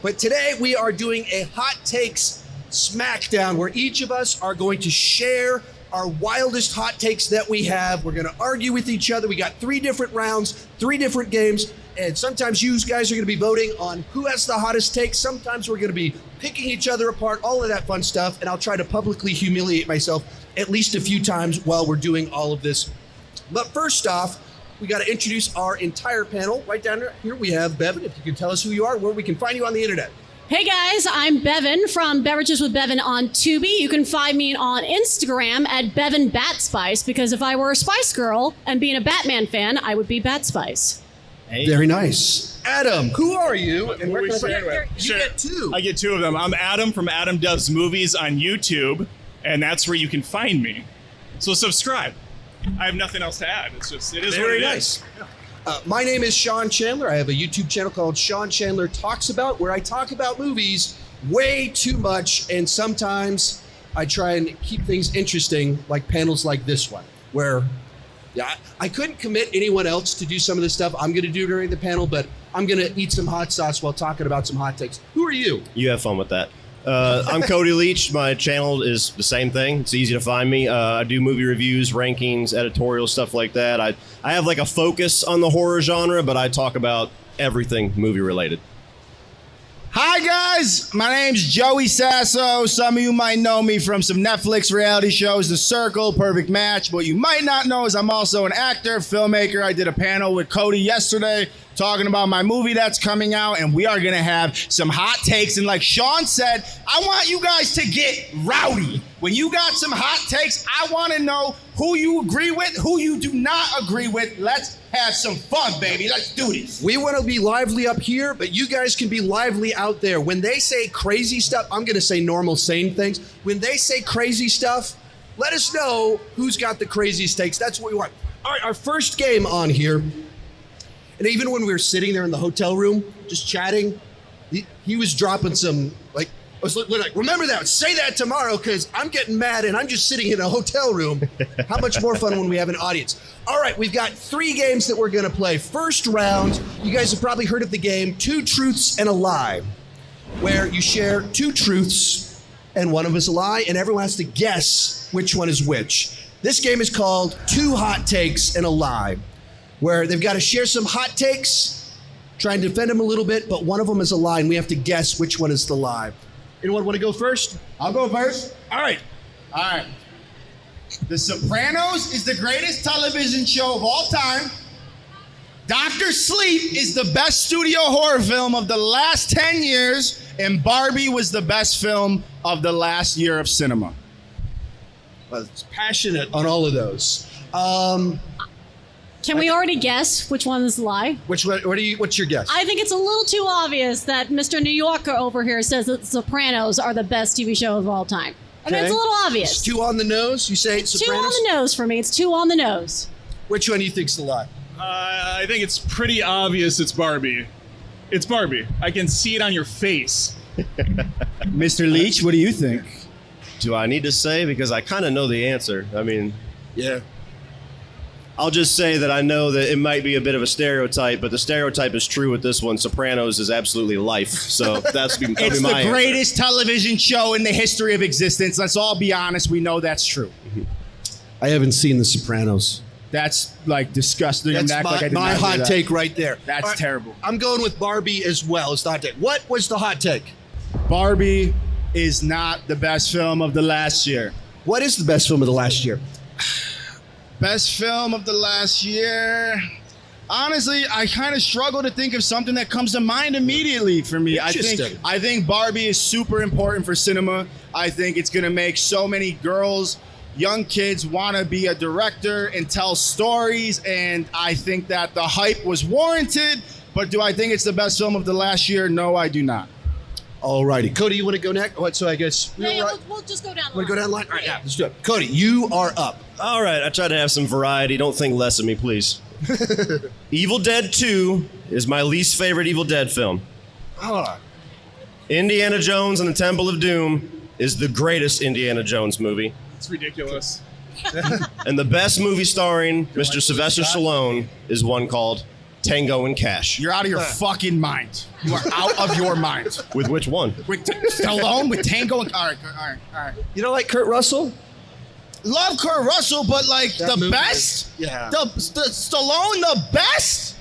But today we are doing a Hot Takes Smackdown where each of us are going to share our wildest hot takes that we have. We're going to argue with each other. We got 3 different rounds, 3 different games, and sometimes you guys are going to be voting on who has the hottest take. Sometimes we're going to be picking each other apart, all of that fun stuff, and I'll try to publicly humiliate myself at least a few times while we're doing all of this. But first off, we got to introduce our entire panel. Right down here we have Bevin. If you can tell us who you are, where we can find you on the internet. Hey guys, I'm Bevin from Beverages with Bevin on Tubi. You can find me on Instagram at Bevin Bat Spice, because if I were a Spice Girl and being a Batman fan, I would be Bat Spice. Hey. Very nice. Adam, who are you? And where can I find you? You get 2. I get 2 of them. I'm Adam from Adam Does Movies on YouTube, and that's where you can find me. So subscribe. I have nothing else to add. It is very what it nice. is. My name is Sean Chandler. I have a YouTube channel called Sean Chandler Talks About, where I talk about movies way too much, and sometimes I try and keep things interesting, like panels like this one, where I couldn't commit anyone else to do some of this stuff I'm going to do during the panel, but I'm going to eat some hot sauce while talking about some hot takes. Who are you? You have fun with that. I'm Cody Leach. My channel is the same thing. It's easy to find me. I do movie reviews, rankings, editorial, stuff like that. I have like a focus on the horror genre, but I talk about everything movie related. Hi guys, my name's Joey Sasso. Some of you might know me from some Netflix reality shows, The Circle, Perfect Match. What you might not know is I'm also an actor, filmmaker. I did a panel with Cody yesterday talking about my movie that's coming out, and we are gonna have some hot takes. And like Sean said, I want you guys to get rowdy. When you got some hot takes, I wanna know who you agree with, who you do not agree with. Let's have some fun, baby. Let's do this. We want to be lively up here, but you guys can be lively out there. When they say crazy stuff, I'm going to say normal, sane things. When they say crazy stuff, let us know who's got the craziest takes. That's what we want. All right, our first game on here, and even when we were sitting there in the hotel room, just chatting, he was dropping some, like, I was like, remember that, say that tomorrow, because I'm getting mad and I'm just sitting in a hotel room. How much more fun when we have an audience. All right, we've got 3 games that we're going to play. First round, you guys have probably heard of the game 2 Truths and a Lie, where you share 2 truths and one of them is a lie, and everyone has to guess which one is which. This game is called 2 Hot Takes and a Lie, where they've got to share some hot takes, try and defend them a little bit, but one of them is a lie, and we have to guess which one is the lie. Anyone want to go first? I'll go first. All right. All right. The Sopranos is the greatest television show of all time. Dr. Sleep is the best studio horror film of the last 10 years. And Barbie was the best film of the last year of cinema. Well, it's passionate on all of those. Can we already guess which one is the lie? What's your guess? I think it's a little too obvious that Mr. New Yorker over here says that The Sopranos are the best TV show of all time. I mean, it's a little obvious. It's 2 on the nose. You say it's Sopranos? 2 on the nose for me. It's 2 on the nose. Which one do you think's the lie? I think it's pretty obvious it's Barbie. It's Barbie. I can see it on your face. Mr. Leach, what do you think? Do I need to say? Because I kind of know the answer. I mean, yeah. I'll just say that I know that it might be a bit of a stereotype, but the stereotype is true with this one. Sopranos is absolutely life. So that's be my It's the answer. greatest television show in the history of existence. Let's all be honest. We know that's true. I haven't seen The Sopranos. That's like disgusting. That's my hot take right there. That's right, terrible. I'm going with Barbie as well as the hot take. What was the hot take? Barbie is not the best film of the last year. What is the best film of the last year? Best film of the last year. Honestly, I kind of struggle to think of something that comes to mind immediately for me. I think Barbie is super important for cinema. I think it's going to make so many girls, young kids want to be a director and tell stories, and I think that the hype was warranted. But do I think it's the best film of the last year? No, I do not. All righty. Cody, you want to go next? So I guess... We'll just go down the line. Want to go down the line? All right, yeah, let's do it. Cody, you are up. All right, I try to have some variety. Don't think less of me, please. Evil Dead 2 is my least favorite Evil Dead film. Indiana Jones and the Temple of Doom is the greatest Indiana Jones movie. It's ridiculous. And the best movie starring Mr. Sylvester Stallone is one called Tango and Cash. You're out of your fucking mind. You are out of your mind. With which one? With Stallone, with Tango, and all right. You don't like Kurt Russell? Love Kurt Russell, but like That the movie best, yeah. the Stallone, the best.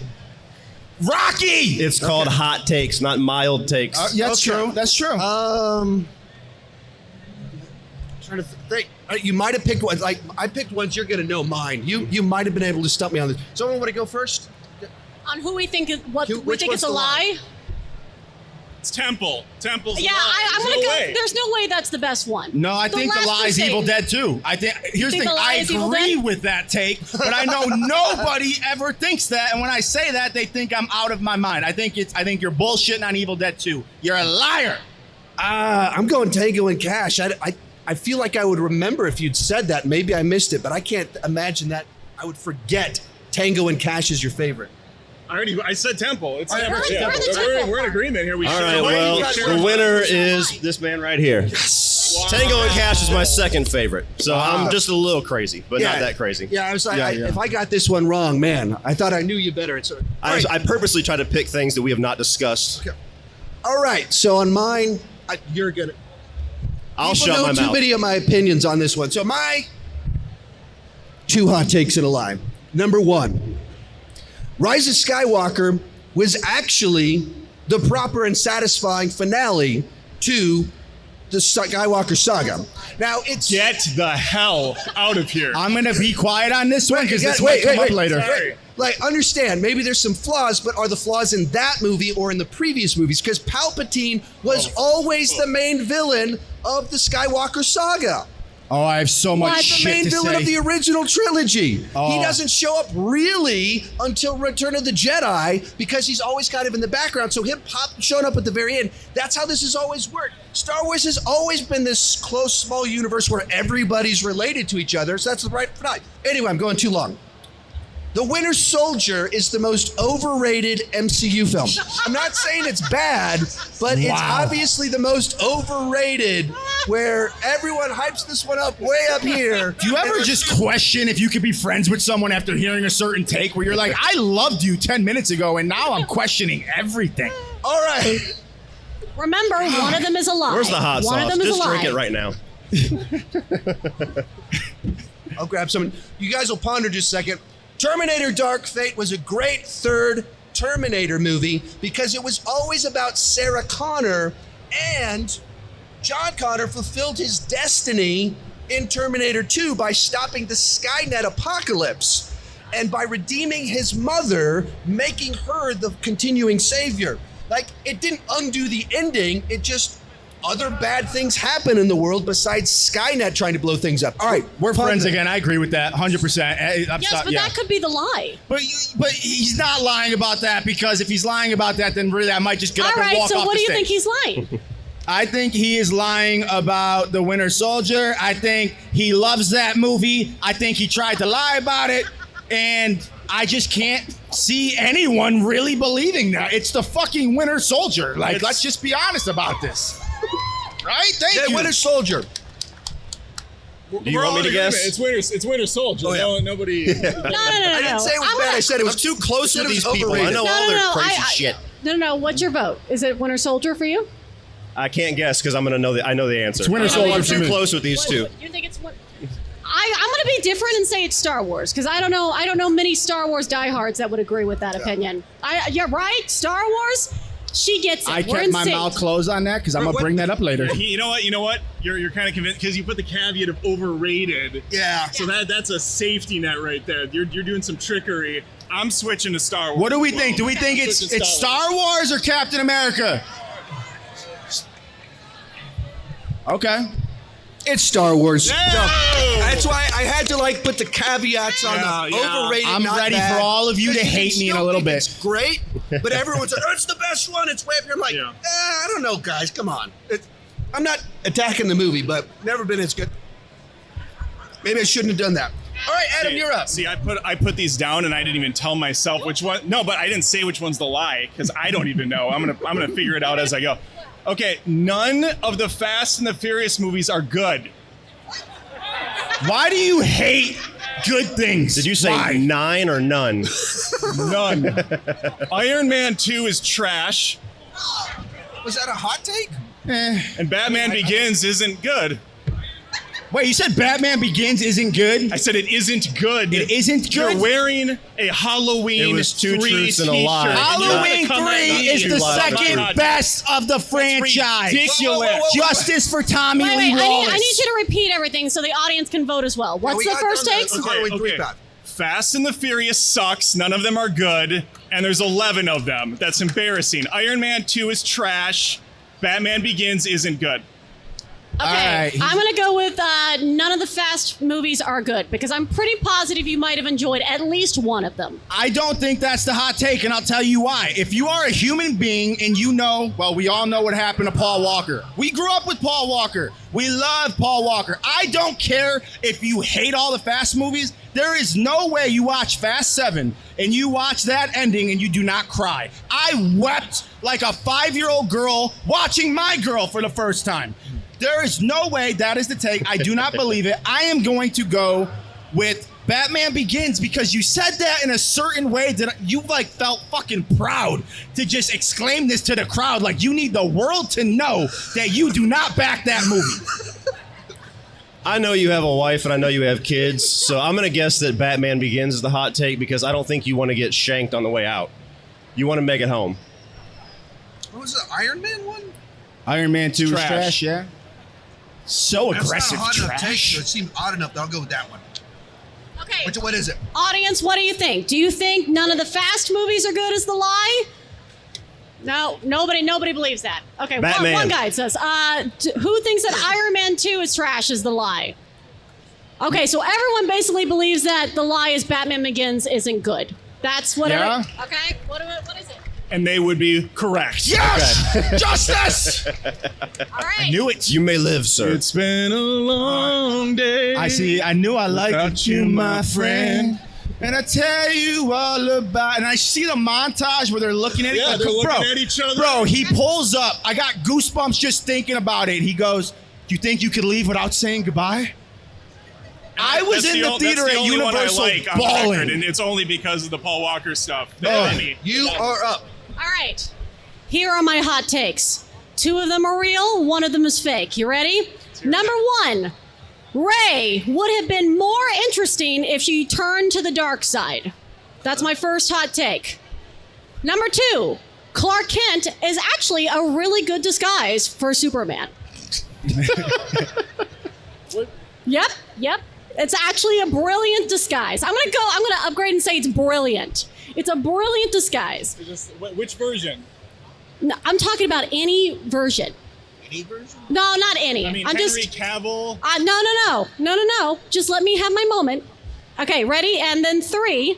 Rocky. It's called Hot Takes, not Mild Takes. That's true. That's true. Trying to think. You might have picked ones. Like I picked ones. You're gonna know mine. You might have been able to stump me on this. Someone want to go first? On who we think is what we Which think one's it's a the lie. It's Temple. Temple's Yeah, the lie. I'm There's gonna no go. way. There's no way that's the best one. No, I think the Last lie is Crusade. Evil Dead too. I think here's the think thing. The Lie I is Evil agree Dead? with that take, but I know nobody ever thinks that. And when I say that, they think I'm out of my mind. I think you're bullshitting on Evil Dead 2. You're a liar. I'm going Tango and Cash. I feel like I would remember if you'd said that. Maybe I missed it, but I can't imagine that I would forget Tango and Cash is your favorite. I said Temple. It's never We're the Temple. Temple We're in part. agreement here. We All should- right, Why do well, you share- the winner is this man right here. Tango and Cash is my second favorite. So I'm just a little crazy, but not that crazy. Yeah, I was like, Yeah. if I got this one wrong, man, I thought I knew you better. It's I purposely try to pick things that we have not discussed. all right. So on mine, you're gonna. I'll People shut know my too mouth. many of my opinions on this one. So my 2 hot takes and a lie. Number 1, Rise of Skywalker was actually the proper and satisfying finale to the Skywalker saga. Now it's Get the hell out of here. I'm gonna be quiet on this one because this Wait, might come up later. Sorry. Like, understand, maybe there's some flaws, but are the flaws in that movie or in the previous movies? Because Palpatine was always the main villain of the Skywalker saga. Oh, I have so much Why the shit main to villain say. of the original trilogy? He Oh. doesn't show up really until Return of the Jedi because he's always kind of in the background. So him showing up at the very end, that's how this has always worked. Star Wars has always been this close, small universe where everybody's related to each other. So that's the right finale. Anyway, I'm going too long. The Winter Soldier is the most overrated MCU film. I'm not saying it's bad, but it's obviously the most overrated, where everyone hypes this one up way up here. Do you ever just question if you could be friends with someone after hearing a certain take where you're like, I loved you 10 minutes ago and now I'm questioning everything? All right. Remember, one of them is a lie. Where's the hot One sauce? of them is Just a lie. drink it right now. I'll grab some. You guys will ponder just a second. Terminator Dark Fate was a great third Terminator movie because it was always about Sarah Connor, and John Connor fulfilled his destiny in Terminator 2 by stopping the Skynet apocalypse and by redeeming his mother, making her the continuing savior. Like, it didn't undo the ending, it just other bad things happen in the world besides Skynet trying to blow things up. All right, We're ponder. friends again. I agree with that 100%. Yes, but that could be the lie. But he's not lying about that, because if he's lying about that, then really I might just get All up and right, walk so off what the do you stage. think he's lying? I think he is lying about the Winter Soldier. I think he loves that movie. I think he tried to lie about it, and I just can't see anyone really believing that. It's the fucking Winter Soldier. Like, let's just be honest about this. Right? Thank you. Winter Soldier. Do you want me to guess? It's Winter Soldier. Oh, yeah. No, nobody. No. I didn't say it was bad. I said it was too close said with it these was people. I overrated. know all their No. crazy shit. No. What's your vote? Is it Winter Soldier for you? I can't guess because I'm gonna know I know the answer. It's Winter Soldier I'm for too me. close with these two. You think it's what? I'm going to be different and say it's Star Wars, because I don't know many Star Wars diehards that would agree with that opinion. You're right, Star Wars. She gets it. I We're kept in my sync. mouth closed on that because I'm going to bring that up later. You know what? You're kind of convinced because you put the caveat of overrated. Yeah. So that's a safety net right there. You're doing some trickery. I'm switching to Star Wars. What do we as think? well. Do we think I'm it's switching Star Wars or Captain America? Okay. It's Star Wars. No! That's why I had to put the caveats on the Yeah. overrated. I'm not ready bad, for all of you to because hate can me in a still little think bit. It's great, but everyone's like, "Oh, it's the best one." It's way up here. I'm like, Yeah. I don't know, guys. Come on. I'm not attacking the movie, but never been as good. Maybe I shouldn't have done that. All right, Adam, you're up. See, I put these down and I didn't even tell myself which one. No, but I didn't say which one's the lie because I don't even know. I'm gonna figure it out as I go. Okay, none of the Fast and the Furious movies are good. Why do you hate good things. Did you say Why? 9 or none? None. Iron Man 2 is trash, Was that a hot take? and Batman Begins isn't good. Wait, you said Batman Begins isn't good? I said it isn't good. It isn't good? You're wearing a Halloween It was 2 3 truths and a t-shirt. lie. Halloween 3 is the second best of the franchise. ridiculous. Whoa. Justice for Tommy Wait, Lee Wallace. I need you to repeat everything so the audience can vote as well. What's we the got first done take? that. Halloween 3 okay. back. Fast and the Furious sucks. None of them are good. And there's 11 of them. That's embarrassing. Iron Man 2 is trash. Batman Begins isn't good. Okay, right. I'm going to go with none of the Fast movies are good because I'm pretty positive you might have enjoyed at least one of them. I don't think that's the hot take, and I'll tell you why. If you are a human being and you know, well, we all know what happened to Paul Walker. We grew up with Paul Walker. We love Paul Walker. I don't care if you hate all the Fast movies. There is no way you watch Fast 7 and you watch that ending and you do not cry. I wept like a 5-year-old girl watching My Girl for the first time. There is no way that is the take. I do not believe it. I am going to go with Batman Begins because you said that in a certain way that you like felt fucking proud to just exclaim this to the crowd. Like you need the world to know that you do not back that movie. I know you have a wife and I know you have kids, so I'm going to guess that Batman Begins is the hot take because I don't think you want to get shanked on the way out. You want to make it home. What was the Iron Man one? Iron Man 2 Trash. is trash, yeah. So That's aggressive not a hot enough take. trash. So it seemed odd enough that I'll go with that one. Okay, What is it? audience, what do you think? Do you think none of the Fast movies are good as the lie? No, nobody believes that. Okay, Batman. one guy says, who thinks that Iron Man 2 is trash is the lie? Okay, so everyone basically believes that the lie is Batman Begins isn't good. That's what Yeah? Okay, what is it? And they would be correct. Yes! Justice! All right. Knew it. You may live, sir. It's been a long day. I knew I liked Without you, you, my my friend. And I tell you all about, and I see the montage where they're looking at Yeah, they're looking at each other. Bro, he pulls up. I got goosebumps just thinking about it. He goes, "Do you think you could leave without saying gogoodbye?" I was That's in the theater that's the at only Universal one I like on the record, bawling. and it's only because of the Paul Walker stuff. You are up. All right. Here are my hot takes. 2 of them are real, 1 of them is fake. You ready? Number 1, Rey would have been more interesting if she turned to the dark side. That's my first hot take. Number 2, Clark Kent is actually a really good disguise for Superman. Yep. It's actually a brilliant disguise. I'm gonna upgrade and say it's brilliant. It's a brilliant disguise. Which version? No, I'm talking about any version. Any version? No, not any. I mean, I'm Henry just. Cavill. No. Just let me have my moment. Okay, ready? And then 3.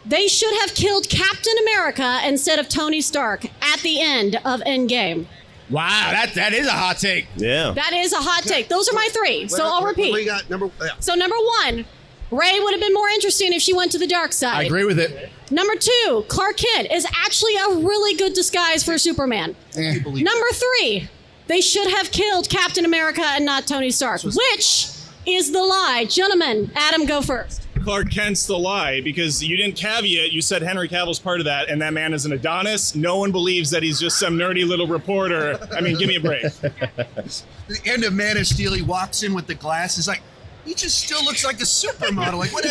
They should have killed Captain America instead of Tony Stark at the end of Endgame. Wow, that is a hot take. Yeah. That is a hot take. Those are my 3. So I'll repeat. We got number. So number 1, Rey would have been more interesting if she went to the dark side. I agree with it. Number 2, Clark Kent is actually a really good disguise for Superman. Number 3, they should have killed Captain America and not Tony Stark. Which is the lie? Gentlemen, Adam, go first. Clark Kent's the lie because you didn't caveat. You said Henry Cavill's part of that, and that man is an Adonis. No one believes that he's just some nerdy little reporter. I mean, give me a break. The end of Man of Steel, he walks in with the glasses like, he just still looks like a supermodel. Like, what?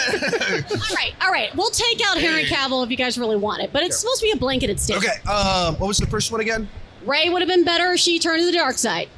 All right. We'll take out Henry Cavill if you guys really want it, but it's supposed to be a blanketed statement. Okay, what was the first one again? Rey would have been better if she turned to the dark side.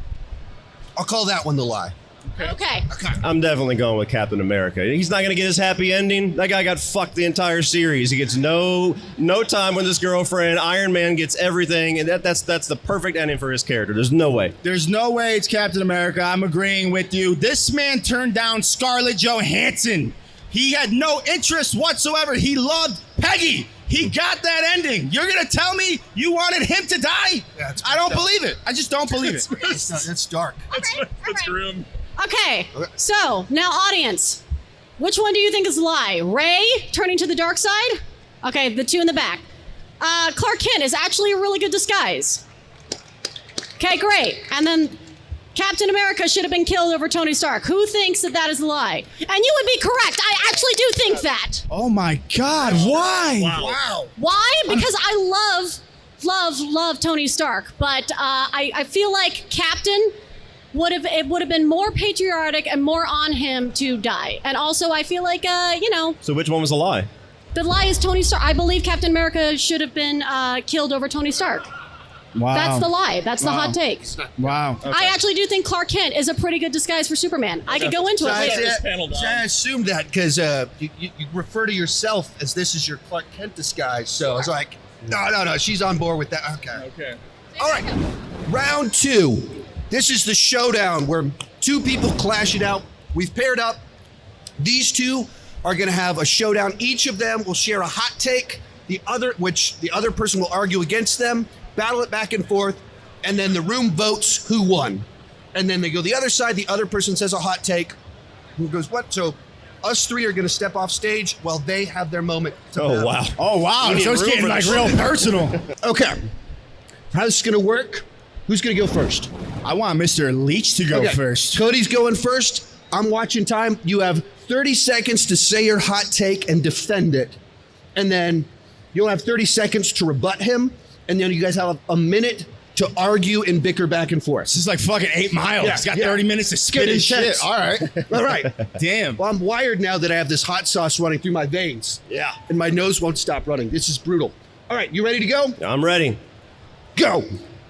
I'll call that one the lie. Okay. I'm definitely going with Captain America. He's not going to get his happy ending. That guy got fucked the entire series. He gets no time with his girlfriend. Iron Man gets everything, and that's the perfect ending for his character. There's no way. There's no way it's Captain America. I'm agreeing with you. This man turned down Scarlett Johansson. He had no interest whatsoever. He loved Peggy. He got that ending. You're going to tell me you wanted him to die? Yeah, I don't believe it. I just don't believe it. That's dark. That's grim. Okay. So now, audience, which one do you think is a lie? Rey turning to the dark side? Okay, the 2 in the back. Clark Kent is actually a really good disguise. Okay, great. And then Captain America should have been killed over Tony Stark. Who thinks that that is a lie? And you would be correct. I actually do think that. Oh my God! Why? Wow. Why? Because I love Tony Stark, but I feel like Captain would have been more patriotic and more on him to die. And also, I feel like So which one was a lie? the lie is Tony Stark. I believe Captain America should have been killed over Tony Stark. Wow. That's the lie. That's the hot take. Wow. I actually do think Clark Kent is a pretty good disguise for Superman. I could go into it later. this panel down. I assumed that because you refer to yourself as this is your Clark Kent disguise. So I was like, no, she's on board with that. Okay. All right. Round 2. This is the showdown where two people clash it out. We've paired up. These two are going to have a showdown. Each of them will share a hot take, which the other person will argue against them, battle it back and forth, and then the room votes who won. And then they go the other side, the other person says a hot take. Who goes, what? So us three are going to step off stage while they have their moment. To battle. Wow. Oh wow. We So need it's room getting for like this real shit. personal. Okay. How's this going to work? Who's going to go first? I want Mr. Leach to go Okay. first. Cody's going first. I'm watching time. You have 30 seconds to say your hot take and defend it. And then you'll have 30 seconds to rebut him. And then you guys have a minute to argue and bicker back and forth. This is like fucking 8 Mile. Yeah, He's got yeah. 30 minutes to spit Get his shit. intense. All right. All right. Damn. Well, I'm wired now that I have this hot sauce running through my veins. Yeah. And my nose won't stop running. This is brutal. All right, you ready to go? I'm ready. Go.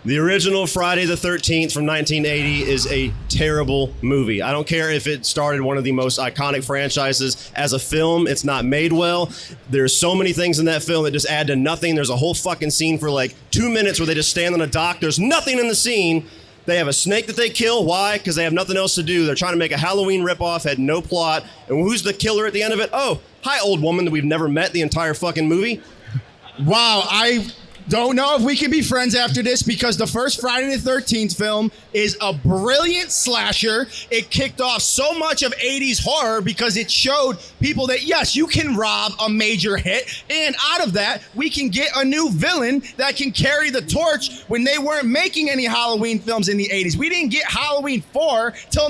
The original Friday the 13th from 1980 is a terrible movie. I don't care if it started one of the most iconic franchises. As a film, it's not made well. There's so many things in that film that just add to nothing. There's a whole fucking scene for like 2 minutes where they just stand on a dock. There's nothing in the scene. They have a snake that they kill. Why? Because they have nothing else to do. They're trying to make a Halloween ripoff, had no plot. And who's the killer at the end of it? Oh, hi, old woman that we've never met the entire fucking movie. Wow, I don't know if we can be friends after this because the first Friday the 13th film is a brilliant slasher. It kicked off so much of 80s horror because it showed people that, yes, you can rob a major hit. And out of that, we can get a new villain that can carry the torch when they weren't making any Halloween films in the 80s. We didn't get Halloween 4 till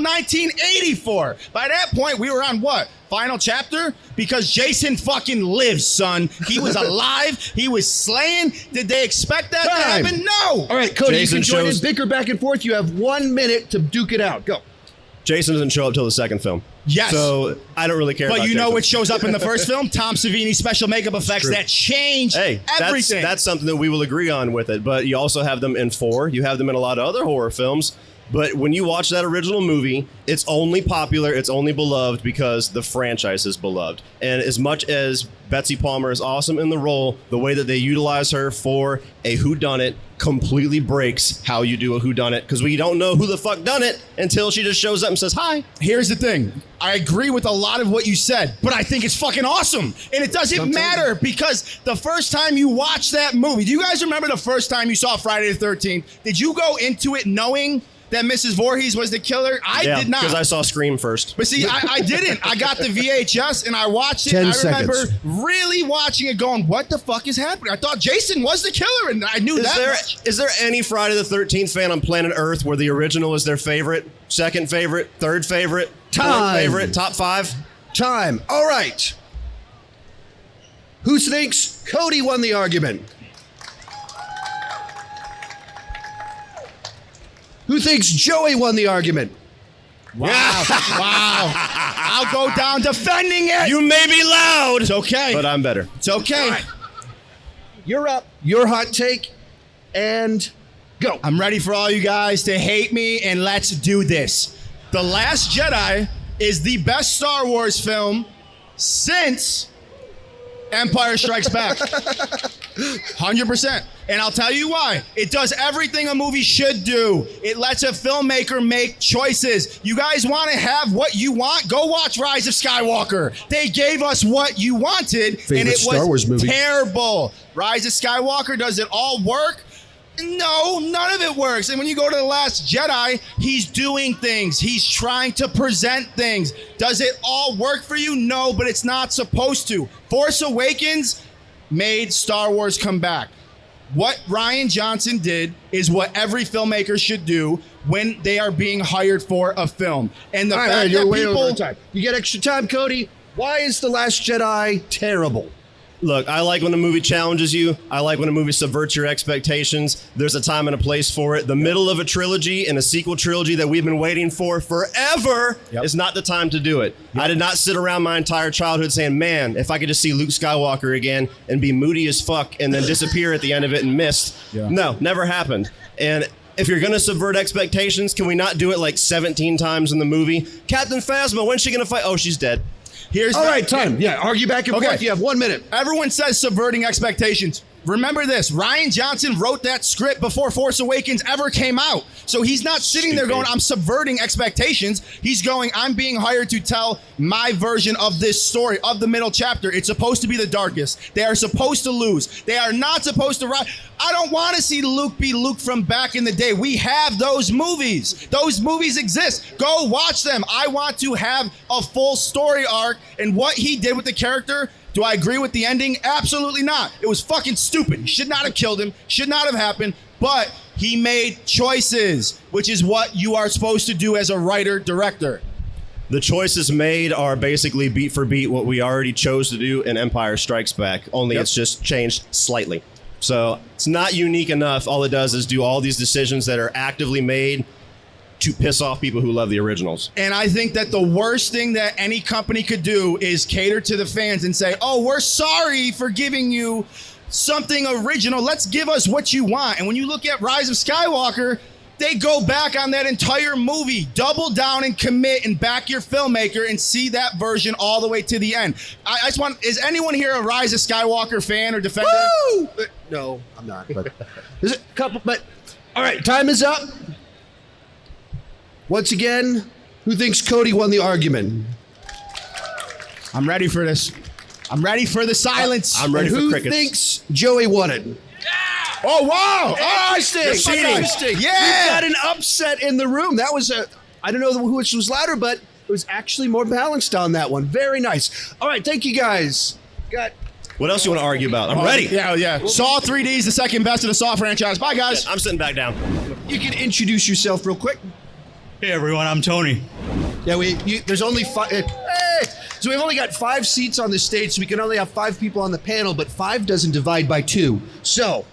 1984. By that point, we were on what? Final chapter? Because Jason fucking lives, son. He was alive. He was slaying. Did they expect that to Time. happen? No. All right, Cody, Jason you can join shows- in, bicker back and forth. You have 1 minute to duke it out. Go. Jason doesn't show up till the second film. Yes. So I don't really care But about you know Jason. what shows up in the first film? Tom Savini's special makeup effects true. that changed Hey, everything. that's something that we will agree on with it. But you also have them in 4. You have them in a lot of other horror films. But when you watch that original movie, it's only popular, it's only beloved because the franchise is beloved. And as much as Betsy Palmer is awesome in the role, the way that they utilize her for a whodunit completely breaks how you do a whodunit because we don't know who the fuck done it until she just shows up and says hi. Here's the thing. I agree with a lot of what you said, but I think it's fucking awesome. And it doesn't matter because the first time you watch that movie, do you guys remember the first time you saw Friday the 13th? Did you go into it knowing that Mrs. Voorhees was the killer? I did not. Because I saw Scream first. But see, I didn't. I got the VHS and I watched it. 10 I remember seconds. really watching it going, what the fuck is happening? I thought Jason was the killer and I knew that much. Is there any Friday the 13th fan on planet Earth where the original is their favorite, second favorite, third favorite, Time. fourth favorite, top 5? Time. All right. Who thinks Cody won the argument? Who thinks Joey won the argument? Wow. Wow. I'll go down defending it. You may be loud, It's okay. but I'm better. It's okay. You're up. Your hot take, and go. I'm ready for all you guys to hate me, and let's do this. The Last Jedi is the best Star Wars film since Empire Strikes Back. 100%. And I'll tell you why. It does everything a movie should do. It lets a filmmaker make choices. You guys want to have what you want? Go watch Rise of Skywalker. They gave us what you wanted, and Favorite it was Star Wars movie. terrible. Rise of Skywalker, does it all work? No, none of it works. And when you go to The Last Jedi, he's doing things. He's trying to present things. Does it all work for you? No, but it's not supposed to. Force Awakens made Star Wars come back. What Rian Johnson did is what every filmmaker should do when they are being hired for a film. And the All right, fact you're that way people... over time. You get extra time, Cody. Why is The Last Jedi terrible? Look, I like when a movie challenges you. I like when a movie subverts your expectations. There's a time and a place for it. The middle of a trilogy and a sequel trilogy that we've been waiting for forever is not the time to do it. I did not sit around my entire childhood saying, man, if I could just see Luke Skywalker again and be moody as fuck and then disappear at the end of it and missed. No, never happened. And if you're going to subvert expectations, can we not do it like 17 times in the movie? Captain Phasma, when's she going to fight? Oh, she's dead. All right, time. Yeah, argue back and forth. You have 1 minute. Everyone says subverting expectations. Remember this, Rian Johnson wrote that script before Force Awakens ever came out. So he's not sitting there going, I'm subverting expectations. He's going, I'm being hired to tell my version of this story, of the middle chapter. It's supposed to be the darkest. They are supposed to lose. They are not supposed to rise. I don't want to see Luke be Luke from back in the day. We have those movies. Those movies exist. Go watch them. I want to have a full story arc, and what he did with the character. Do I agree with the ending? Absolutely not. It was fucking stupid. He should not have killed him. Should not have happened. But he made choices, which is what you are supposed to do as a writer-director. The choices made are basically beat for beat what we already chose to do in Empire Strikes Back, only it's just changed slightly. So it's not unique enough. All it does is do all these decisions that are actively made to piss off people who love the originals. And I think that the worst thing that any company could do is cater to the fans and say, oh, we're sorry for giving you something original. Let's give us what you want. And when you look at Rise of Skywalker, they go back on that entire movie, double down and commit and back your filmmaker and see that version all the way to the end. I just want, is anyone here a Rise of Skywalker fan or defender? Woo! No, I'm not. But there's a couple. But all right, time is up. Once again, who thinks Cody won the argument? I'm ready for this. I'm ready for the silence. I'm ready And for who crickets. thinks Joey won it? Oh, wow. Interesting. Interesting. Yeah. We got an upset in the room. That was I don't know which was louder, but it was actually more balanced on that one. Very nice. All right, thank you guys. What else you want to argue about? I'm ready. Yeah. Saw 3D is the second best of the Saw franchise. Bye, guys. I'm sitting back down. You can introduce yourself real quick. Hey everyone, I'm Tony. Yeah, there's only 5. So we've only got 5 seats on the stage, so we can only have 5 people on the panel, but 5 doesn't divide by 2. So,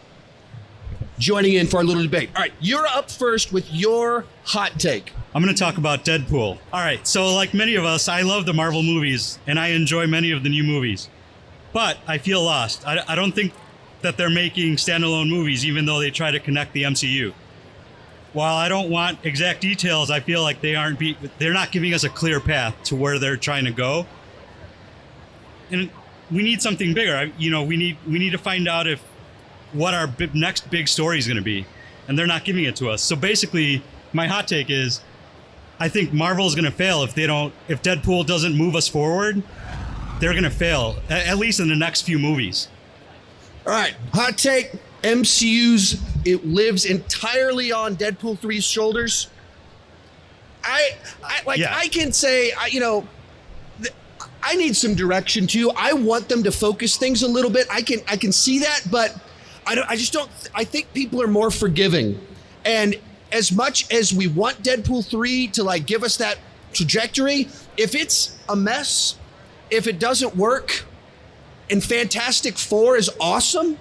joining in for our little debate. All right, you're up first with your hot take. I'm going to talk about Deadpool. All right, so like many of us, I love the Marvel movies, and I enjoy many of the new movies. But I feel lost. I don't think that they're making standalone movies, even though they try to connect the MCU. While I don't want exact details, I feel like they're not giving us a clear path to where they're trying to go. And we need something bigger. We need to find out what our next big story is going to be, and they're not giving it to us. So basically, my hot take is, I think Marvel is going to fail if Deadpool doesn't move us forward. They're going to fail, at least in the next few movies. All right, hot take. It lives entirely on Deadpool 3's shoulders. I can say, I need some direction too. I want them to focus things a little bit. I can see that, but I think people are more forgiving. And as much as we want Deadpool 3 to give us that trajectory, if it's a mess, if it doesn't work, and Fantastic Four is awesome,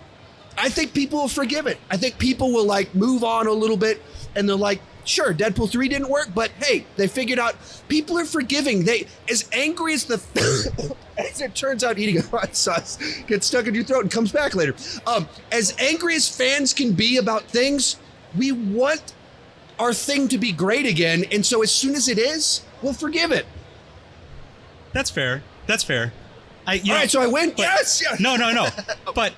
I think people will forgive it. I think people will move on a little bit, and they're like, sure, Deadpool 3 didn't work, but hey, they figured out. People are forgiving. They, as angry as as it turns out, eating a hot sauce gets stuck in your throat and comes back later. As angry as fans can be about things, we want our thing to be great again, and so as soon as it is, we'll forgive it. That's fair. All right, so I win. Yes. No. But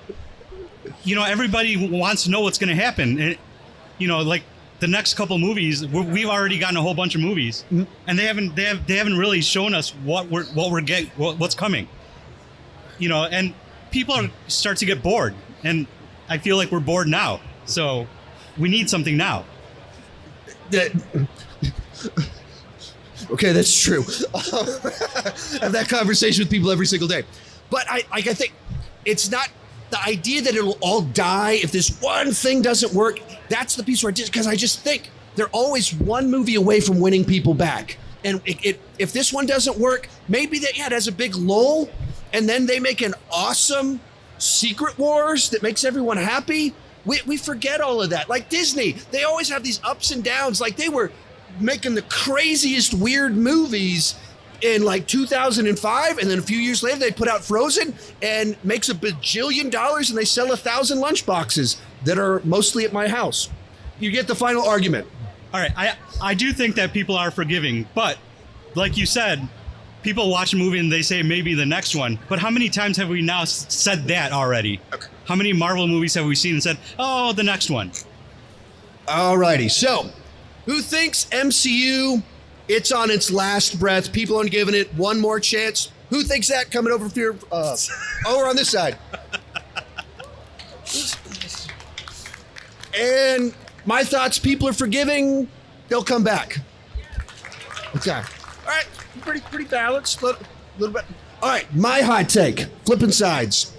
everybody wants to know what's going to happen. And, the next couple movies, we've already gotten a whole bunch of movies, and they haven't really shown us what's coming. And people start to get bored, and I feel like we're bored now. So we need something now. Okay, that's true. I have that conversation with people every single day. But I think it's not the idea that it'll all die if this one thing doesn't work, that's the piece where because I just think they're always one movie away from winning people back. And if this one doesn't work, maybe it has a big lull, and then they make an awesome Secret Wars that makes everyone happy. We forget all of that. Like Disney, they always have these ups and downs. Like they were making the craziest weird movies in like 2005, and then a few years later they put out Frozen and makes $1 bajillion, and they sell 1,000 lunchboxes that are mostly at my house. You get the final argument. All right, I do think that people are forgiving, but like you said, people watch a movie and they say maybe the next one. But how many times have we now said that already? Okay. How many Marvel movies have we seen and said, oh, the next one? Alrighty, so who thinks MCU, it's on its last breath? People aren't giving it one more chance. Who thinks that coming over here? Over on this side. And my thoughts, people are forgiving. They'll come back. Okay. All right. Pretty balanced. Little bit. All right. My hot take. Flipping sides.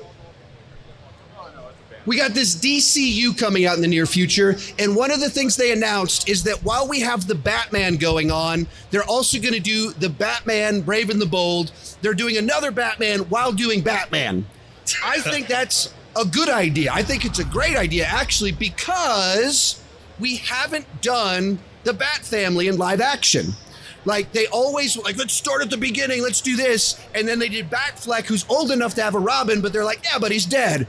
We got this DCU coming out in the near future, and one of the things they announced is that while we have the Batman going on, they're also going to do the Batman Brave and the Bold. They're doing another Batman while doing Batman. I think that's a good idea. I think it's a great idea, actually, because we haven't done the Bat family in live action. Like, they always, like, let's start at the beginning, let's do this. And then they did Batfleck, who's old enough to have a Robin, but they're like, yeah, but he's dead.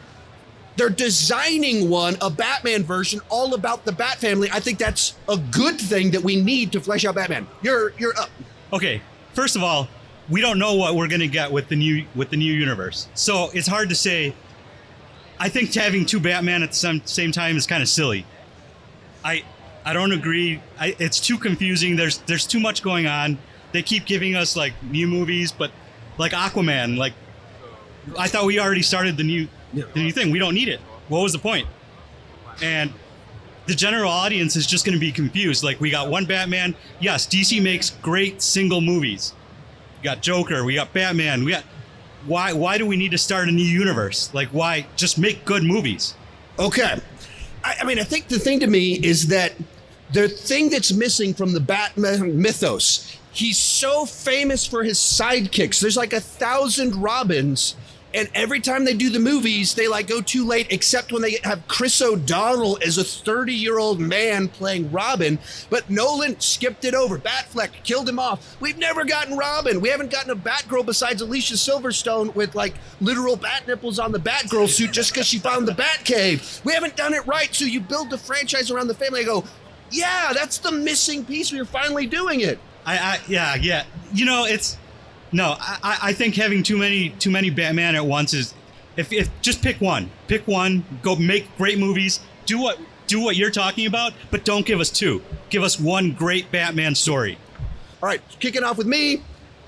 They're designing a Batman version, all about the Bat family. I think that's a good thing that we need to flesh out Batman. You're up. Okay, first of all, we don't know what we're going to get with the new universe. So it's hard to say. I think having two Batman at the same time is kind of silly. I don't agree. It's too confusing. There's too much going on. They keep giving us like new movies, but like Aquaman, like I thought we already started the new thing. We don't need it. What was the point? And the general audience is just going to be confused. Like, we got one Batman. Yes, DC makes great single movies. We got Joker. We got Batman. We got. Why do we need to start a new universe? Like, why just make good movies? Okay. I mean, I think the thing to me is that the thing that's missing from the Batman mythos, he's so famous for his sidekicks. There's like 1,000 Robins, and every time they do the movies, they like go too late, except when they have Chris O'Donnell as a 30-year-old man playing Robin. But Nolan skipped it over. Batfleck killed him off. We've never gotten Robin. We haven't gotten a Batgirl besides Alicia Silverstone with like literal bat nipples on the Batgirl suit just because she found the Batcave. We haven't done it right. So you build the franchise around the family. I go, yeah, that's the missing piece. We're finally doing it. Yeah. You know, I think having too many Batman at once is, if just pick one, go make great movies, do what you're talking about, but don't give us two. Give us one great Batman story. All right, kicking off with me,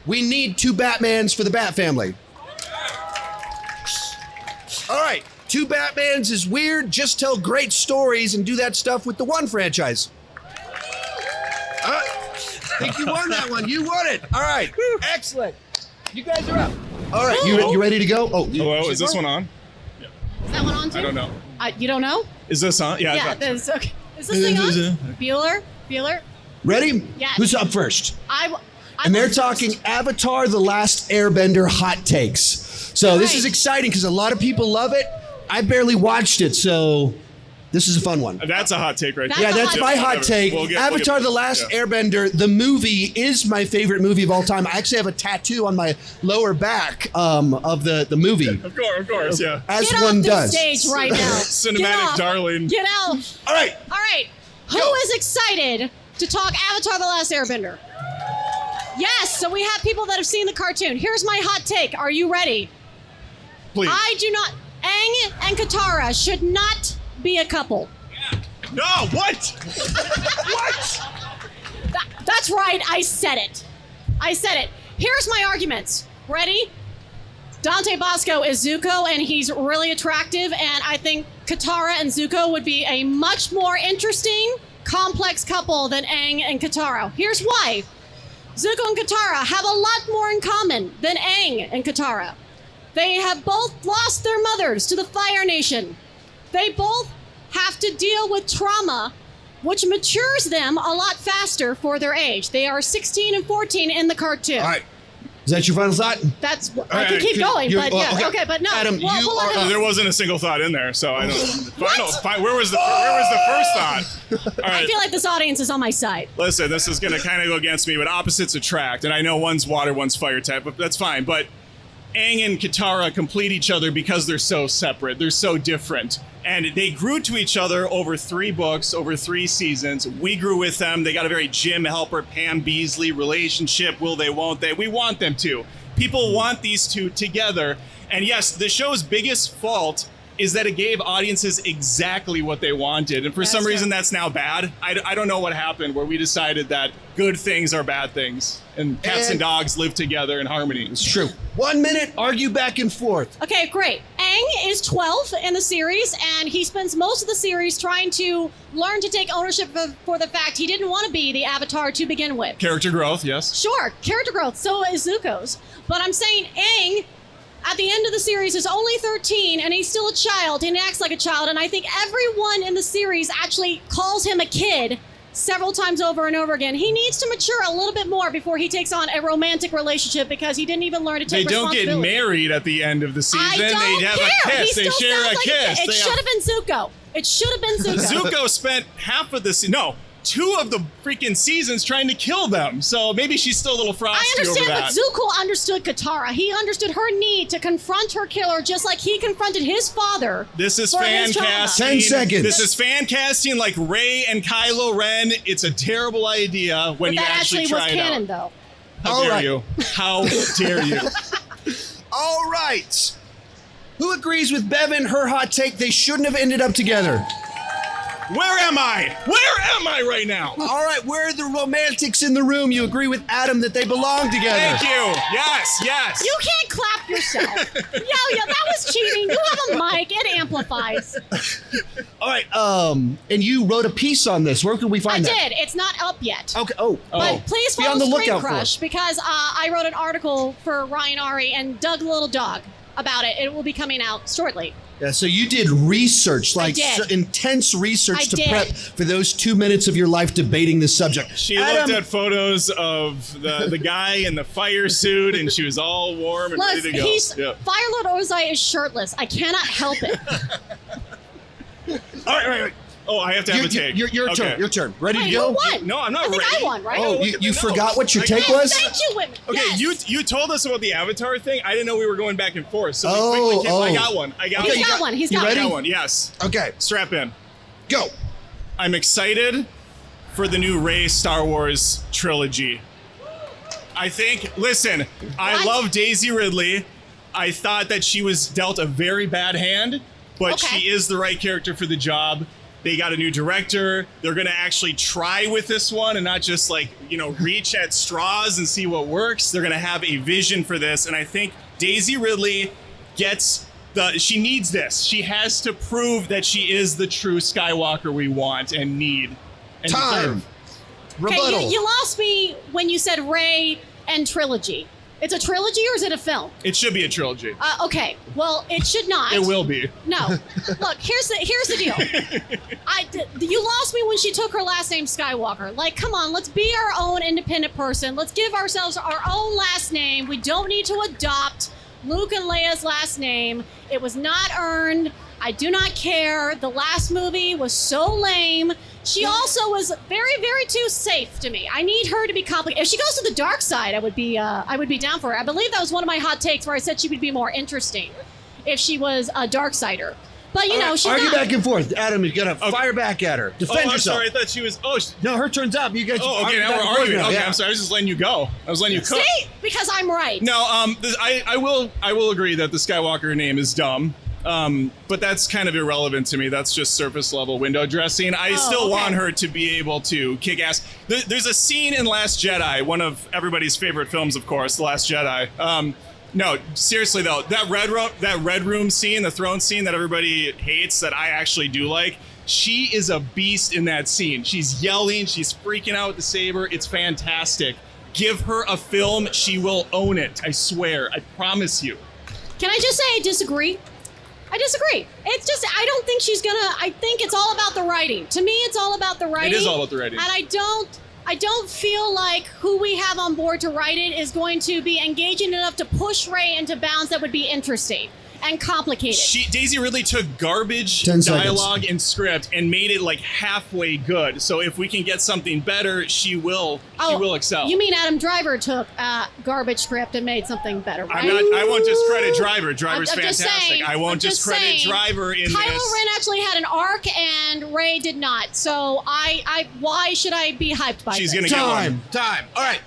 we need two Batmans for the Bat family. All right, two Batmans is weird. Just tell great stories and do that stuff with the one franchise. I think you won that one. You won it. All right. Excellent. You guys are up. All right. You ready to go? Oh, hello. Is this one on? Is that one on too? I don't know. You don't know? Is this on? Yeah. This, okay. Is this thing on? Bueller? Ready? Yes. Who's up first? And they're talking Avatar: The Last Airbender hot takes. So this is exciting because a lot of people love it. I barely watched it, so this is a fun one. That's a hot take right there. Yeah, that's my hot take. Avatar: The Last Airbender, the movie, is my favorite movie of all time. I actually have a tattoo on my lower back of the movie. Of course, yeah. As Get one off does. the stage right now. Cinematic darling. Get out. All right. Who is excited to talk Avatar: The Last Airbender? Yes, so we have people that have seen the cartoon. Here's my hot take. Are you ready? Please. Aang and Katara should not be a couple. No, what? What? That's right, I said it. Here's my arguments. Ready? Dante Bosco is Zuko, and he's really attractive, and I think Katara and Zuko would be a much more interesting, complex couple than Aang and Katara. Here's why. Zuko and Katara have a lot more in common than Aang and Katara. They have both lost their mothers to the Fire Nation. They both have to deal with trauma, which matures them a lot faster for their age. They are 16 and 14 in the cartoon. All right. Is that your final thought? That's I can keep going, but yeah, okay, but no. Adam, we'll let him- There wasn't a single thought in there, so I don't. Where was the first thought? All right. I feel like this audience is on my side. Listen, this is going to kind of go against me, but opposites attract. And I know one's water, one's fire type, but that's fine. But Aang and Katara complete each other because they're so separate. They're so different. And they grew to each other over 3 books, over 3 seasons. We grew with them. They got a very Jim Helper, Pam Beasley relationship. Will they, won't they? We want them to. People want these two together. And yes, the show's biggest fault is that it gave audiences exactly what they wanted. And for some reason, that's now bad. I don't know what happened where we decided that good things are bad things. And cats and dogs live together in harmony. It's true. 1 minute, argue back and forth. Okay, great. Aang is 12 in the series, and he spends most of the series trying to learn to take ownership for the fact he didn't want to be the Avatar to begin with. Character growth, yes. Sure, character growth. So is Zuko's. But I'm saying Aang, at the end of the series, is only 13, and he's still a child, and acts like a child. And I think everyone in the series actually calls him a kid several times over and over again. He needs to mature a little bit more before he takes on a romantic relationship because he didn't even learn to take responsibility. They don't get married at the end of the season. I don't they have care. a kiss. He They still share sounds a like kiss. It should have been Zuko. It should have been Zuko. Zuko spent half of the season. No. 2 of the freaking seasons trying to kill them. So maybe she's still a little frosty I understand, over but that. Zuko understood Katara. He understood her need to confront her killer just like he confronted his father. This is for fan his trauma. casting. 10 seconds. This is fan casting like Rey and Kylo Ren. It's a terrible idea when But you that actually actually try was it canon, out. though. How All dare right. you? How dare you? All right. Who agrees with Bevin, her hot take? They shouldn't have ended up together. Where am I? Where am I right now? All right, where are the romantics in the room? You agree with Adam that they belong together. Thank you. Yes. You can't clap yourself. Yeah, that was cheating. You have a mic. It amplifies. All right, and you wrote a piece on this. Where can we I find that? did. It's not up yet. Okay. But please Be follow on the Screen lookout for Crush it. because I wrote an article for Ryan Ari and Doug Little Dog about it. It will be coming out shortly. Yeah, so you did research, like did. intense research I to did. prep for those 2 minutes of your life debating this subject. She Adam, looked at photos of the guy in the fire suit, and she was all warm and Plus, ready to go. Yeah. Fire Lord Ozai is shirtless. I cannot help it. All right. Oh, I have to have a take. Your Okay. turn. Your turn. Ready Wait, to go? who won? No, I'm not I think ready. I won, right? Oh, Look you at the forgot notes. what your I take got- was? Thank you, women. Okay, Yes. you told us about the Avatar thing. I didn't know we were going back and forth. So Oh, we quickly oh. I got one. I got Okay, one. He's got one. He's you got I ready? got one. Yes. Okay, Strap in. go. I'm excited for the new Rey Star Wars trilogy. I think, listen, I What? love Daisy Ridley. I thought that she was dealt a very bad hand, but Okay. she is the right character for the job. They got a new director. They're going to actually try with this one and not just reach at straws and see what works. They're going to have a vision for this. And I think Daisy Ridley she needs this. She has to prove that she is the true Skywalker we want and need. And Time. deserve. Okay, Rebuttal. you lost me when you said Ray and trilogy. It's a trilogy or is it a film? It should be a trilogy. Okay, well, it should not. It will be. No. Look, here's the deal. You lost me when she took her last name Skywalker. Like, come on, let's be our own independent person. Let's give ourselves our own last name. We don't need to adopt Luke and Leia's last name. It was not earned. I do not care. The last movie was so lame. She also was very, very too safe to me. I need her to be complicated. If she goes to the dark side, I would be down for her. I believe that was one of my hot takes where I said she would be more interesting if she was a dark sider. But she's Argue not. back and forth. Adam, you gotta fire back at her. Defend I'm yourself. sorry. I thought she was. No, her turn's up. You guys. Okay. Now back we're and forth arguing. now, Okay, yeah. I'm sorry. I was just letting you go. I was letting you cook. See, because I'm right. No, I will agree that the Skywalker name is dumb. But that's kind of irrelevant to me. That's just surface level window dressing. I still want her to be able to kick ass. There's a scene in Last Jedi, one of everybody's favorite films, of course, The Last Jedi. No, seriously though, that red room scene, the throne scene that everybody hates, that I actually do like. She is a beast in that scene. She's yelling, she's freaking out with the saber. It's fantastic. Give her a film, she will own it. I swear. I promise you. Can I just say I disagree? I disagree. It's just, I don't think she's gonna, I think it's all about the writing. To me, it's all about the writing. It is all about the writing. And I don't feel like who we have on board to write it is going to be engaging enough to push Rey into bounds that would be interesting and complicated. Daisy Ridley took garbage 10 seconds. dialogue and script and made it like halfway good. So if we can get something better, she will excel. You mean Adam Driver took garbage script and made something better, right? I won't discredit Driver. Driver's I'm just fantastic. saying, I won't I'm just discredit saying, Driver in Kylo this. Ren actually had an arc and Rey did not. So why should I be hyped by She's this? gonna get one. Time. All right.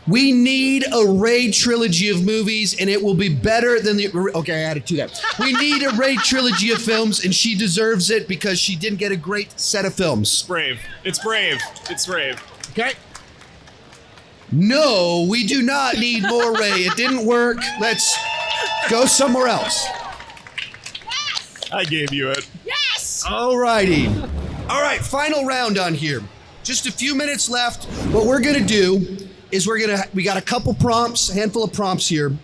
We need a Rey trilogy of movies, and it will be better than the. Okay, I added to that. We need a Rey trilogy of films, and she deserves it because she didn't get a great set of films. Brave. It's brave. It's brave. Okay. No, we do not need more Rey. It didn't work. Let's go somewhere else. I gave you it. Yes! All righty. All right, final round on here. Just a few minutes left. What we're gonna do is we got a couple prompts, a handful of prompts here,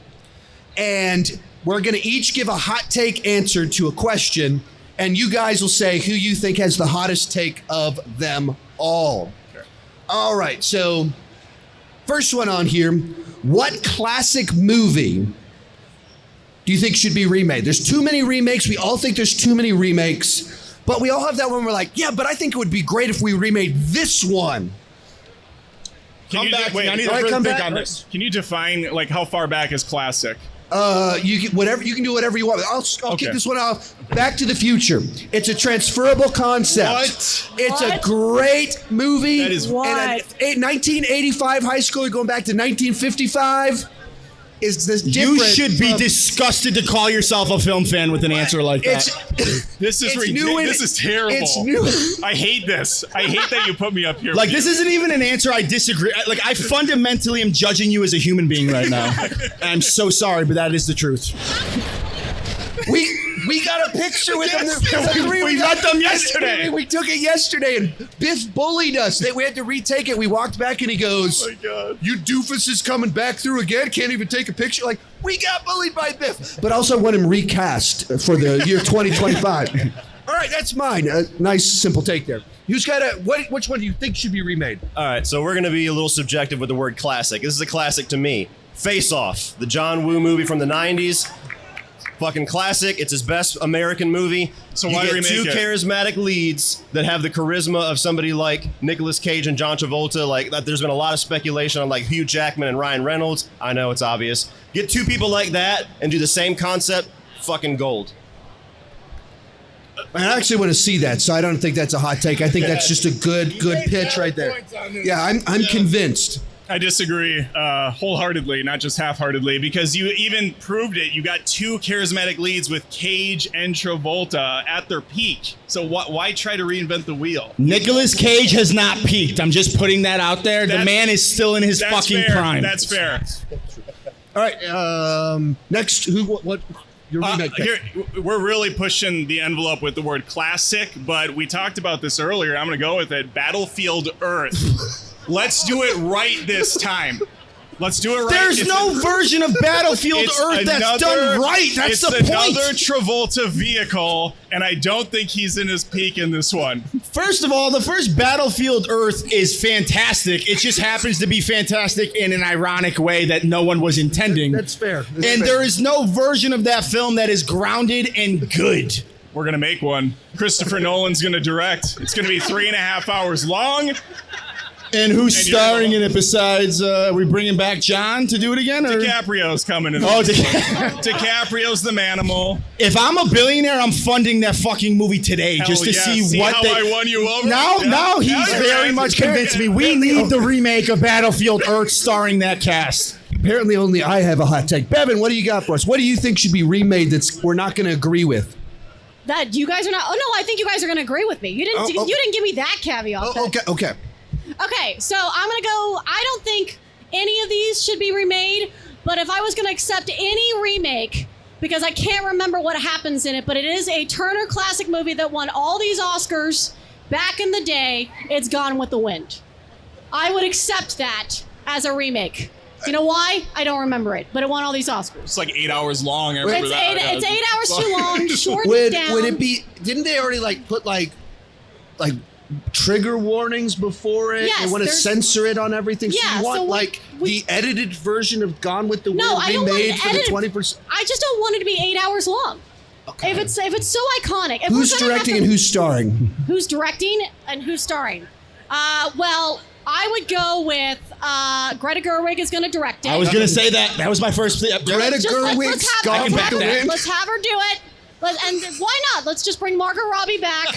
and we're gonna each give a hot take answer to a question, and you guys will say who you think has the hottest take of them all. Sure. All right, so first one on here, what classic movie do you think should be remade? There's too many remakes. We all think there's too many remakes, but we all have that one we're like, yeah, but I think it would be great if we remade this one. Can you back. wait, I need All right, to come think back. on this. Can you define like how far back is classic? You can do whatever you want. I'll Okay. kick this one off. Back to the Future. It's a transferable concept. What? It's a What? great movie. That is- What? And 1985 high school, you're going back to 1955. Is this different? You should be from- disgusted to call yourself a film fan with an answer like that. This is It's ridiculous. new and- This is terrible. It's new. I hate this. I hate that you put me up here. Like, with this you. isn't even an answer I disagree. Like, I fundamentally am judging you as a human being right now. I'm so sorry, but that is the truth. We got a picture with them. We got them yesterday. We took it yesterday, and Biff bullied us. We had to retake it. We walked back, and he goes, Oh my God. "You doofus is coming back through again. Can't even take a picture." Like, we got bullied by Biff, but also want him recast for the year 2025. All right, that's mine. A nice, simple take there. Who's got a which one do you think should be remade? All right, so we're going to be a little subjective with the word classic. This is a classic to me. Face Off, the John Woo movie from the 90s. Fucking classic. It's his best American movie. So you why get remake two it? charismatic leads that have the charisma of somebody like Nicolas Cage and John Travolta. Like that, there's been a lot of speculation on like Hugh Jackman and Ryan Reynolds. I know it's obvious. Get two people like that and do the same concept. Fucking gold. I actually want to see that, so I don't think that's a hot take. I think that's just a good pitch right there. Yeah, I'm convinced. I disagree wholeheartedly, not just half-heartedly, because you even proved it. You got two charismatic leads with Cage and Travolta at their peak. So why try to reinvent the wheel? Nicolas Cage has not peaked. I'm just putting that out there. The That's- man is still in his That's fucking fair. prime. That's fair. All right, next, what your remake pick? Here, we're really pushing the envelope with the word classic, but we talked about this earlier. I'm going to go with it. Battlefield Earth. Let's do it right this time. Let's do it right. There's no version of Battlefield It's Earth that's done right. That's it's the point. another Travolta vehicle, and I don't think he's in his peak in this one. First of all, the first Battlefield Earth is fantastic. It just happens to be fantastic in an ironic way that no one was intending. That's fair. That's And fair. there is no version of that film that is grounded and good. We're going to make one. Christopher Nolan's going to direct. It's going to be 3.5 hours long. And who's And you're starring gonna- in it besides, are we bringing back John to do it again? Or? DiCaprio's coming in. Oh, DiCaprio's the manimal. if I'm a billionaire, I'm funding that fucking movie today Hell just to yeah. see what how they... I won you over. Now he's Yeah, you're very right. much convinced me. We need the remake of Battlefield Earth starring that cast. Apparently only I have a hot take. Bevin, what do you got for us? What do you think should be remade that's we're not going to agree with? That you guys are not. Oh no, I think you guys are going to agree with me. You didn't. You didn't give me that caveat. Okay. Okay, so I'm gonna go. I don't think any of these should be remade, but if I was gonna accept any remake, because I can't remember what happens in it, but it is a Turner Classic movie that won all these Oscars back in the day. It's Gone with the Wind. I would accept that as a remake. You know why? I don't remember it, but it won all these Oscars. It's like 8 hours long. I remember It's 8 hours too long. Short Would down. would it be? Didn't they already put trigger warnings before it? Yes, They want to there's- censor it on everything. Yeah, so you want so we- the edited version of Gone with the Wind No, I don't want remade it for the edited. 20%. I just don't want it to be 8 hours long. Okay. If it's so iconic. If Who's we're gonna directing have and to- who's starring? Who's directing and who's starring? Well, I would go with Greta Gerwig is going to direct it. I was gonna say that. That was my first. Greta Let's Gerwig's have Gone with the Wind. Let's have her do it. And why not? Let's just bring Margot Robbie back.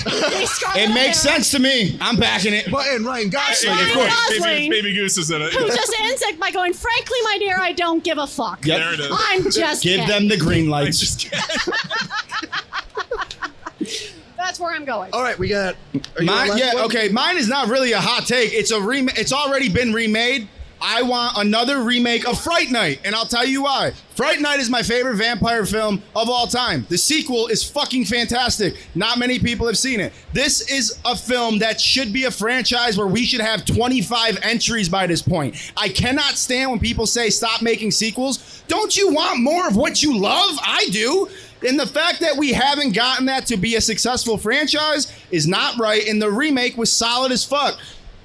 It makes sense to me. I'm backing it. And Ryan Gosling, Ryan of course. Gosling. Baby Goose is in it. Who just ends it by going, frankly, my dear, I don't give a fuck. Yep. There it is. I'm just Give kidding. them the green I lights. just can't. That's where I'm going. All right, we got. Are you on Mine, last yeah, one? okay. Mine is not really a hot take. It's It's already been remade. I want another remake of Fright Night, and I'll tell you why. Fright Night is my favorite vampire film of all time. The sequel is fucking fantastic. Not many people have seen it. This is a film that should be a franchise where we should have 25 entries by this point. I cannot stand when people say stop making sequels. Don't you want more of what you love? I do. And the fact that we haven't gotten that to be a successful franchise is not right, and the remake was solid as fuck.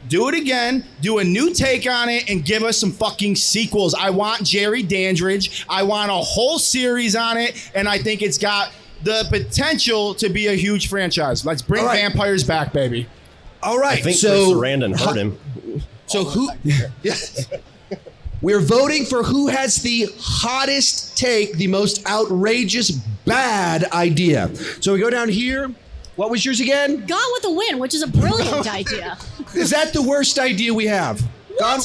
Do it again, do a new take on it, and give us some fucking sequels. I want Jerry Dandridge. I want a whole series on it, and I think it's got the potential to be a huge franchise. Let's bring All right. vampires back, baby. All right, I think so Chris Sarandon heard him. So who? We're voting for who has the hottest take, the most outrageous bad idea. So we go down here. What was yours again? Gone with the Wind, which is a brilliant idea. Is that the worst idea we have?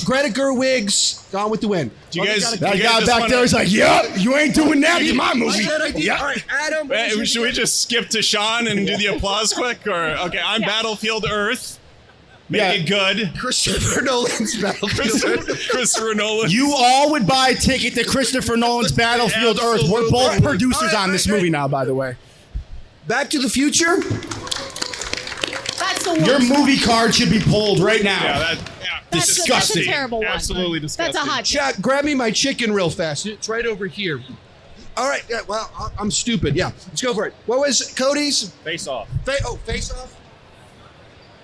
Greta Gerwig's Gone with the Wind. Do you guys? That you guy guys back just there wanna- is like, yep, you ain't doing that to my Like movie. that idea? Yeah. All right, Adam. what was yours Should we again? just skip to Sean and do the applause quick? Or okay, I'm Yeah. Battlefield Earth. Make Yeah. it good. Christopher Nolan's Battlefield. Christopher Nolan. You all would buy a ticket to Christopher Nolan's Battlefield Earth. We're both Absolutely. producers All right, on this all right, movie now, by the way. Back to the Future. That's the worst. Your movie card should be pulled right now. Yeah, That's disgusting. A terrible one. Absolutely disgusting. That's a hot take. Chat, grab me my chicken real fast. It's right over here. All right. Yeah, well, I'm stupid. Yeah, let's go for it. What was Cody's? Face off. Face Off.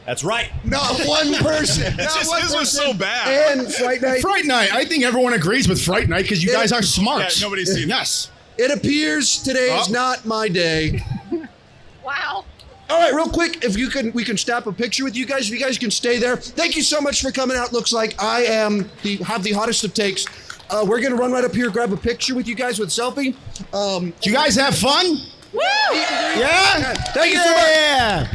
That's right. Not one person. Not Just one his was person. so bad. And Fright Night. Fright Night. I think everyone agrees with Fright Night because you guys are smart. Yeah, nobody's seen it. Yes. It appears today is Oh. not my day. Wow. All right, real quick, if you can, we can snap a picture with you guys. If you guys can stay there. Thank you so much for coming out. Looks like I have the hottest of takes. We're gonna run right up here, grab a picture with you guys with selfie. Do you guys have fun? Woo! Yeah. Thank you so much. Yeah.